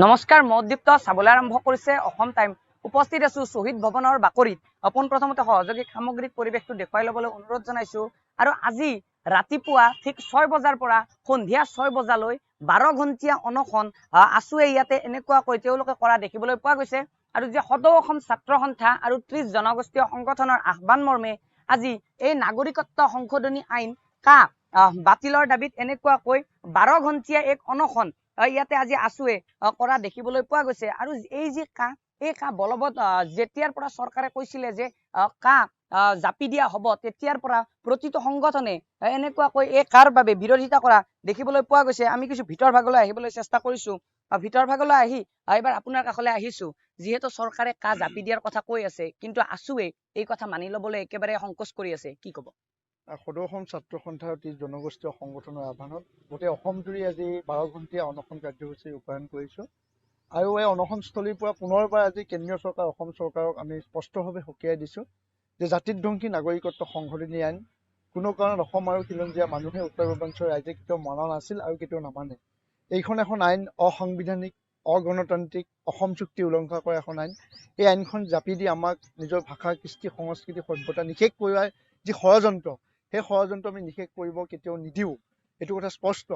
নমস্কাৰ মহদ্দীপ্ত চাবলৈ আৰম্ভ কৰিছে অসম টাইম। উপস্থিত আছো শ্বহীদ ভৱনৰ বাকৰিত। পোনপ্ৰথমতে সহযোগী সামগ্ৰিক পৰিৱেশটো দেখুৱাই ল'বলৈ অনুৰোধ জনাইছো। আৰু আজি ৰাতিপুৱা ঠিক 6 বজাৰ পৰা সন্ধিয়া 6 বজালৈ 12 ঘণ্টীয়া অনশন আছোৱে ইয়াতে এনেকুৱাকৈ তেওঁলোকে কৰা দেখিবলৈ পোৱা গৈছে। আৰু যে সদৌ অসম ছাত্ৰ সন্থা আৰু 30 জনগোষ্ঠীয় সংগঠনৰ আহ্বান মৰ্মে আজি এই নাগৰিকত্ব সংশোধনী আইন কা বাতিলৰ দাবীত এনেকুৱাকৈ 12 ঘণ্টীয়া এক অনশন ইয়াতে আজি আছোৱে কৰা দেখিবলৈ পোৱা গৈছে। আৰু এই যে এই বলবৎ যেতিয়াৰ পৰা চৰকাৰে কৈছিলে যে জাপি দিয়া হ'ব, তেতিয়াৰ পৰা প্ৰতিটো সংগঠনে এনেকুৱাকৈ এই বাবে বিৰোধিতা কৰা দেখিবলৈ পোৱা গৈছে। আমি কিছু ভিতৰ ভাগলৈ আহিবলৈ চেষ্টা কৰিছো। ভিতৰ ভাগলৈ আহি এবাৰ আপোনাৰ কাষলৈ আহিছো। যিহেতু চৰকাৰে জাপি দিয়াৰ কথা কৈ আছে, কিন্তু আছোৱে এই কথা মানি ল'বলৈ একেবাৰে সংকোচ কৰি আছে, কি ক'ব? সদৌ অসম ছাত্ৰ সন্থা অতি জনগোষ্ঠীয় সংগঠনৰ আহ্বানত গোটেই অসমজুৰি আজি 12 ঘণ্টীয়া অনশন কাৰ্যসূচী ৰূপায়ণ কৰিছোঁ। আৰু এই অনশনস্থলীৰ পৰা পুনৰবাৰ আজি কেন্দ্ৰীয় চৰকাৰ অসম চৰকাৰক আমি স্পষ্টভাৱে সকীয়াই দিছোঁ যে জাতিধ্বংসী নাগৰিকত্ব সংশোধনী আইন কোনো কাৰণত অসম আৰু খিলঞ্জীয়া মানুহে উত্তৰ পূৰ্বাঞ্চলৰ ৰাইজে কেতিয়াও মানা নাছিল আৰু কেতিয়াও নামানে। এইখন এখন আইন অসাংবিধানিক, অগণতান্ত্ৰিক, অসম চুক্তি উলংঘা কৰা এখন আইন। এই আইনখন জাপি দি আমাক নিজৰ ভাষা, কৃষ্টি, সংস্কৃতি, সভ্যতা নিষেধ কৰোৱাৰ যি ষড়যন্ত্ৰ, সেই ষড়যন্ত্ৰ আমি নিষেধ কৰিব কেতিয়াও নিদিওঁ, এইটো কথা স্পষ্ট।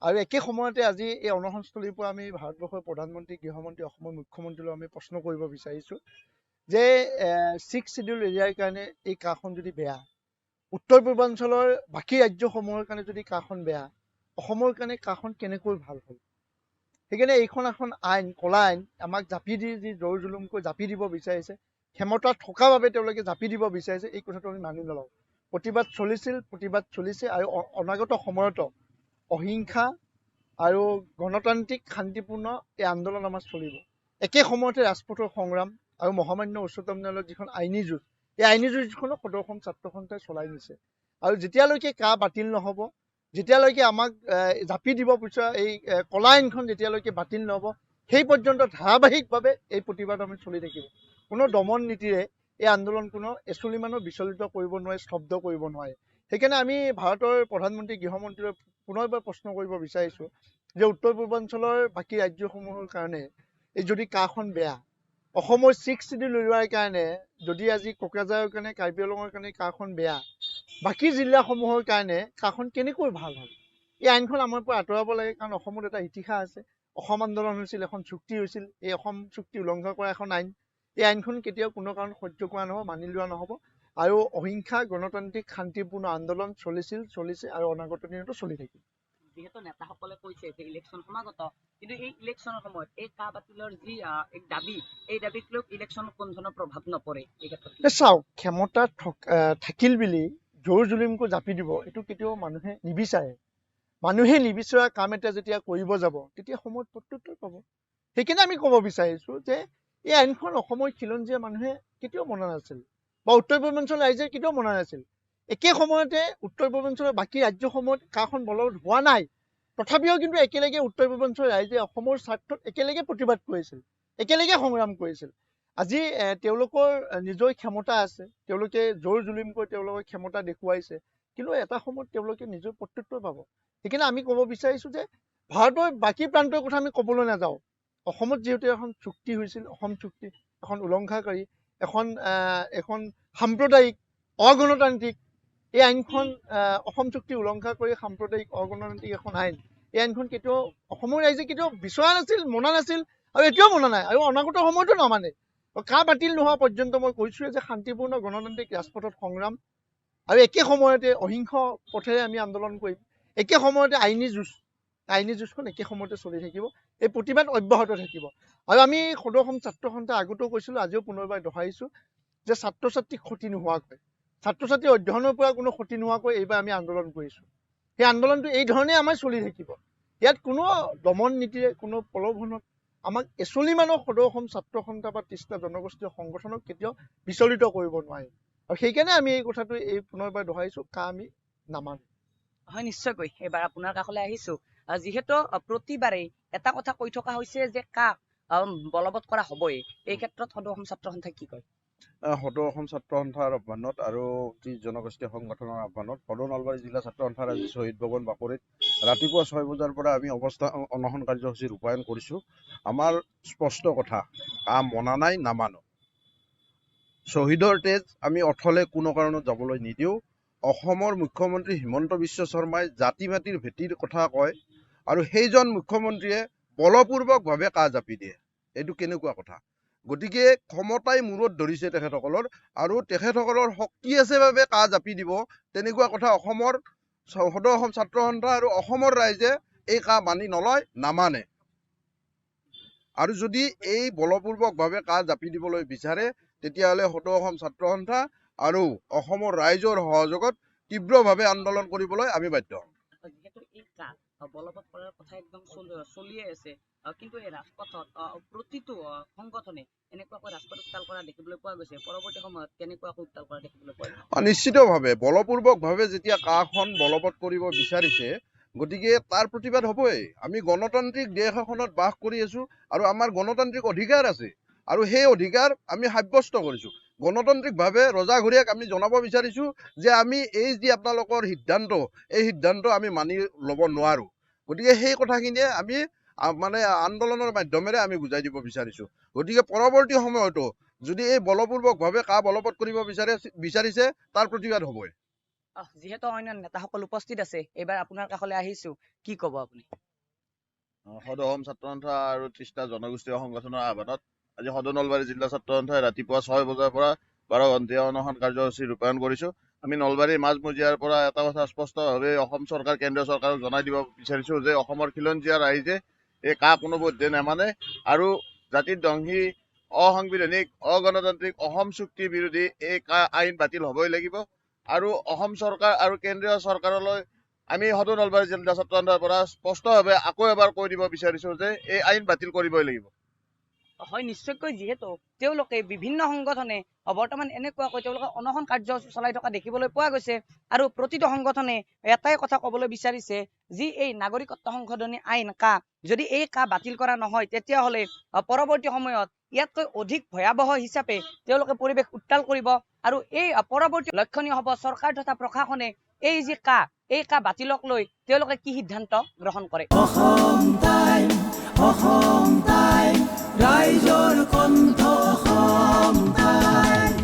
আৰু একে সময়তে আজি এই অনশনস্থলীৰ পৰা আমি ভাৰতবৰ্ষৰ প্ৰধানমন্ত্ৰী, গৃহমন্ত্ৰী, অসমৰ মুখ্যমন্ত্ৰীলৈ আমি প্ৰশ্ন কৰিব বিচাৰিছোঁ যে 6 শিডিউল এৰিয়াৰ কাৰণে এই কাখন যদি বেয়া, উত্তৰ পূৰ্বাঞ্চলৰ বাকী ৰাজ্যসমূহৰ কাৰণে যদি কাখন বেয়া, অসমৰ কাৰণে কাখন কেনেকৈ ভাল হ'ল? সেইকাৰণে এইখন এখন আইন, কলা আইন, আমাক জাপি দি যি জোৰ জুলুমকৈ জাপি দিব বিচাৰিছে, ক্ষমতা থকা বাবে তেওঁলোকে জাপি দিব বিচাৰিছে, এই কথাটো আমি মানি নলওঁ। প্ৰতিবাদ চলিছিল, প্ৰতিবাদ চলিছে, আৰু অনাগত সময়তো অহিংসা আৰু গণতান্ত্ৰিক শান্তিপূৰ্ণ এই আন্দোলন আমাৰ চলিব। একে সময়তে ৰাজপথৰ সংগ্ৰাম আৰু মহামান্য উচ্চতম ন্যায়ালয়ৰ যিখন আইনী যুঁজ, এই আইনী যুঁজখনো সদৌ অসম ছাত্ৰ সন্থাই চলাই নিছে। আৰু যেতিয়ালৈকে বাতিল নহ'ব, যেতিয়ালৈকে আমাক জাপি দিব বিচৰা এই কলা আইনখন যেতিয়ালৈকে বাতিল নহ'ব, সেই পৰ্যন্ত ধাৰাবাহিকভাৱে এই প্ৰতিবাদ আমি চলি থাকিব। কোনো দমন নীতিৰে এই আন্দোলন কোনো এচুলিমানো বিচলিত কৰিব নোৱাৰে, স্তব্ধ কৰিব নোৱাৰে। সেইকাৰণে আমি ভাৰতৰ প্ৰধানমন্ত্ৰী, গৃহমন্ত্ৰীলৈ পুনৰবাৰ প্ৰশ্ন কৰিব বিচাৰিছোঁ যে উত্তৰ পূৰ্বাঞ্চলৰ বাকী ৰাজ্যসমূহৰ কাৰণে এই যদি কাখন বেয়া, অসমৰ 6 শিডিউল উলিওৱাৰ কাৰণে যদি আজি কোকৰাঝাৰৰ কাৰণে, কাৰ্বি আংলঙৰ কাৰণে কাখন বেয়া, বাকী জিলাসমূহৰ কাৰণে কাখন কেনেকৈ ভাল হ'ল? এই আইনখন আমাৰ পৰা আঁতৰাব লাগে, কাৰণ অসমত এটা ইতিহাস আছে। অসম আন্দোলন হৈছিল, এখন চুক্তি হৈছিল, এই অসম চুক্তি উলংঘা কৰা এখন আইন। এই আইনখন কেতিয়াও কোনো কাৰণ সহ্য কৰা নহ'ব, মানি লোৱা নহ'ব। আৰু অহিংসা, গণতান্ত্ৰিক, শান্তিপূৰ্ণ আন্দোলন চলিছিল, চলিছে, আৰু অনাগত দিনতো চলি থাকিব। যিহেতু নেতাসকলে কৈছে যে ইলেকশ্যন সমাগত, কিন্তু এই ইলেকশ্যনৰ সময়ত এই বাতিলৰ যি এক দাবী, এই দাবীক লৈ ইলেকশ্যন কোনো ধৰণৰ প্ৰভাৱ নপৰে। এই ক্ষেত্ৰত চাওক, ক্ষমতা থাকিল বুলি জোৰ জুলুমকৈ জাপি দিব, এইটো কেতিয়াও মানুহে নিবিচাৰে। মানুহে নিবিচৰা কাম এটা যেতিয়া কৰিব যাব, তেতিয়া সময়ত প্ৰত্যুত্তৰ পাব। সেইকাৰণে আমি ক'ব বিচাৰিছোঁ যে এই আইনখন অসমৰ খিলঞ্জীয়া মানুহে কেতিয়াও মনা নাছিল, বা উত্তৰ পূৰ্বাঞ্চলৰ ৰাইজে কেতিয়াও মনা নাছিল। একে সময়তে উত্তৰ পূৰ্বাঞ্চলৰ বাকী ৰাজ্যসমূহত কাখন বলবৎ হোৱা নাই, তথাপিও কিন্তু একেলগে উত্তৰ পূৰ্বাঞ্চলৰ ৰাইজে অসমৰ স্বাৰ্থত একেলগে প্ৰতিবাদ কৰিছিল, একেলগে সংগ্ৰাম কৰিছিল। আজি তেওঁলোকৰ নিজৰ ক্ষমতা আছে, তেওঁলোকে জোৰ জুলুমকৈ তেওঁলোকৰ ক্ষমতা দেখুৱাইছে, কিন্তু এটা সময়ত তেওঁলোকে নিজৰ প্ৰত্যুত্তৰ পাব। সেইকাৰণে আমি ক'ব বিচাৰিছোঁ যে ভাৰতৰ বাকী প্ৰান্তৰ কথা আমি ক'বলৈ নাযাওঁ। অসমত যিহেতু এখন চুক্তি হৈছিল, অসম চুক্তি এখন উলংঘাকাৰী, এখন সাম্প্ৰদায়িক, অগণতান্ত্ৰিক, এই আইনখন অসম চুক্তি উলংঘা কৰি সাম্প্ৰদায়িক, অগণতান্ত্ৰিক এখন আইন, এই আইনখন কেতিয়াও অসমৰ ৰাইজে কেতিয়াও বিচৰা নাছিল, মনা নাছিল, আৰু এতিয়াও মনা নাই, আৰু অনাগত সময়তো নামানে। বাতিল নোহোৱা পৰ্যন্ত মই কৈছোৱে যে শান্তিপূৰ্ণ গণতান্ত্ৰিক ৰাজপথত সংগ্ৰাম, আৰু একে সময়তে অহিংস পথেৰে আমি আন্দোলন কৰিম। একে সময়তে আইনী যুঁজখন একে সময়তে চলি থাকিব, এই প্ৰতিবাদ অব্যাহত থাকিব। আৰু আমি সদৌ অসম ছাত্ৰ সন্থা আগতেও কৈছিলোঁ, আজিও পুনৰবাৰ দোহাৰিছোঁ যে ছাত্ৰ ছাত্ৰীক ক্ষতি নোহোৱাকৈ, ছাত্ৰ ছাত্ৰীৰ অধ্যয়নৰ পৰা কোনো ক্ষতি নোহোৱাকৈ এইবাৰ আমি আন্দোলন কৰিছোঁ। সেই আন্দোলনটো এই ধৰণে আমাৰ চলি থাকিব। ইয়াত কোনো দমন নীতিৰে, কোনো প্ৰলোভনত আমাক এচলিমানৰ সদৌ অসম ছাত্ৰ সন্থা বা 30টা জনগোষ্ঠীয় সংগঠনক কেতিয়াও বিচলিত কৰিব নোৱাৰে। আৰু সেইকাৰণে আমি এই কথাটো পুনৰবাৰ দোহাৰিছোঁ, আমি নামানো। হয়, নিশ্চয়কৈ এবাৰ আপোনাৰ কাষলৈ আহিছো। যিহেতু প্ৰতিবাৰেই এটা কথা কৈ থকা হৈছে যে বলবৎ কৰা হ'বই, এই ক্ষেত্ৰত সদৌ অসম ছাত্ৰ সন্থাই কি কয়? সদৌ অসম ছাত্ৰ সন্থাৰ আহ্বানত আৰু 30 জনগোষ্ঠী সংগঠনৰ আহ্বানত সদৌ নলবাৰী জিলা ছাত্ৰ সন্থাৰ আজি শ্বহীদ ভৱন বাকৰিত ৰাতিপুৱা 6 বজাৰ পৰা আমি অনশন কাৰ্যসূচী ৰূপায়ণ কৰিছোঁ। আমাৰ স্পষ্ট কথা, কাম মনা নাই, নামানো। শ্বহীদৰ তেজ আমি অথলে কোনো কাৰণত যাবলৈ নিদিওঁ। অসমৰ মুখ্যমন্ত্ৰী হিমন্ত বিশ্ব শৰ্মাই জাতি মাটিৰ ভেটিৰ কথা কয় আৰু সেইজন মুখ্যমন্ত্ৰীয়ে বলপূৰ্বকভাৱে কাজ জাপি দিয়ে। এইটো কেনেকুৱা কথা? গতিকে ক্ষমতাই মূৰত ধৰিছে তেখেতসকলৰ আৰু তেখেতসকলৰ শক্তি আছে বাবে কাজ জাপি দিব, তেনেকুৱা কথা অসমৰ সদৌ অসম ছাত্ৰ সন্থা আৰু অসমৰ ৰাইজে এই কাম মানি নলয়, নামানে। আৰু যদি এই বলপূৰ্বকভাৱে কাজ জাপি দিবলৈ বিচাৰে তেতিয়াহ'লে সদৌ অসম ছাত্ৰ সন্থা আৰু অসমৰ ৰাইজৰ সহযোগত তীব্ৰভাৱে আন্দোলন কৰিবলৈ আমি বাধ্য হ'ম। যিহেতু এই কাজ বলবৎ কৰাৰ কথা একদম চলিয়ে আছে, কিন্তু এই ৰাজপথত প্ৰতিটো সংগঠনে এনেকুৱাকৈ ৰাজপথ উত্তাল কৰা দেখিবলৈ পোৱা গৈছে। পৰৱৰ্তী সময়ত কেনেকুৱাকৈ উত্তাল কৰা দেখিবলৈ পোৱা গৈছে? নিশ্চিতভাৱে বলপূৰ্বকভাৱে যেতিয়া কাখন বলবৎ কৰিব বিচাৰিছে, গতিকে তাৰ প্ৰতিবাদ হ'বই। আমি গণতান্ত্ৰিক দেশ এখনত বাস কৰি আছো আৰু আমাৰ গণতান্ত্ৰিক অধিকাৰ আছে আৰু সেই অধিকাৰ আমি সাব্যস্ত কৰিছোঁ। গণতান্ত্ৰিকভাৱে ৰজাঘৰীয়াক আমি জনাব বিচাৰিছোঁ যে আমি এই যি আপোনালোকৰ সিদ্ধান্ত, এই সিদ্ধান্ত আমি মানি ল'ব নোৱাৰোঁ। গতিকে সেই কথাখিনিয়ে আমি মানে আন্দোলনৰ মাধ্যমেৰে আমি বুজাই দিব বিচাৰিছোঁ। গতিকে পৰৱৰ্তী সময়তো যদি এই বলপূৰ্বকভাৱে বলবৎ কৰিব বিচাৰিছে তাৰ প্ৰতিবাদ হ'বই। যিহেতু অন্য নেতাসকল উপস্থিত আছে, এইবাৰ আপোনাৰ কাষলৈ আহিছো, কি ক'ব আপুনি? সদৌ অসম ছাত্ৰ সন্থা আৰু 30টা জনগোষ্ঠীয় সংগঠনৰ আহ্বানত আজি সদৌ নলবাৰী জিলা ছাত্ৰ সন্থাই ৰাতিপুৱা 6 বজাৰ পৰা 12 ঘণ্টীয়া অনশন কাৰ্যসূচী ৰূপায়ণ কৰিছোঁ। আমি নলবাৰীৰ মাজমজিয়াৰ পৰা এটা কথা স্পষ্টভাৱে অসম চৰকাৰ, কেন্দ্ৰীয় চৰকাৰক জনাই দিব বিচাৰিছোঁ যে অসমৰ খিলঞ্জীয়া ৰাইজে এই কোনোপধ্যে নামানে আৰু জাতিৰ ধ্বংসী, অসাংবিধানিক, অগণতান্ত্ৰিক অসম চুক্তি বিৰোধী এই আইন বাতিল হ'বই লাগিব। আৰু অসম চৰকাৰ আৰু কেন্দ্ৰীয় চৰকাৰলৈ আমি সদৌ নলবাৰী জিলা ছাত্ৰ সন্থাৰ পৰা স্পষ্টভাৱে আকৌ এবাৰ কৈ দিব বিচাৰিছোঁ যে এই আইন বাতিল কৰিবই লাগিব। হয়, নিশ্চয়কৈ। যিহেতু তেওঁলোকে বিভিন্ন সংগঠনে বৰ্তমান এনেকুৱাকৈ তেওঁলোকে অনশন কাৰ্যসূচী চলাই থকা দেখিবলৈ পোৱা গৈছে আৰু প্ৰতিটো সংগঠনে এটাই কথা ক'বলৈ বিচাৰিছে, যি এই নাগৰিকত্ব সংশোধনী আইন যদি এই বাতিল কৰা নহয় তেতিয়াহ'লে পৰৱৰ্তী সময়ত ইয়াতকৈ অধিক ভয়াৱহ হিচাপে তেওঁলোকে পৰিৱেশ উত্তাল কৰিব আৰু এই পৰৱৰ্তী লক্ষণীয় হ'ব চৰকাৰ তথা প্ৰশাসনে এই যি এই বাতিলক লৈ তেওঁলোকে কি সিদ্ধান্ত গ্ৰহণ কৰে। অসম টাইম, ৰাইজৰ কণ্ঠ অসম টাইম।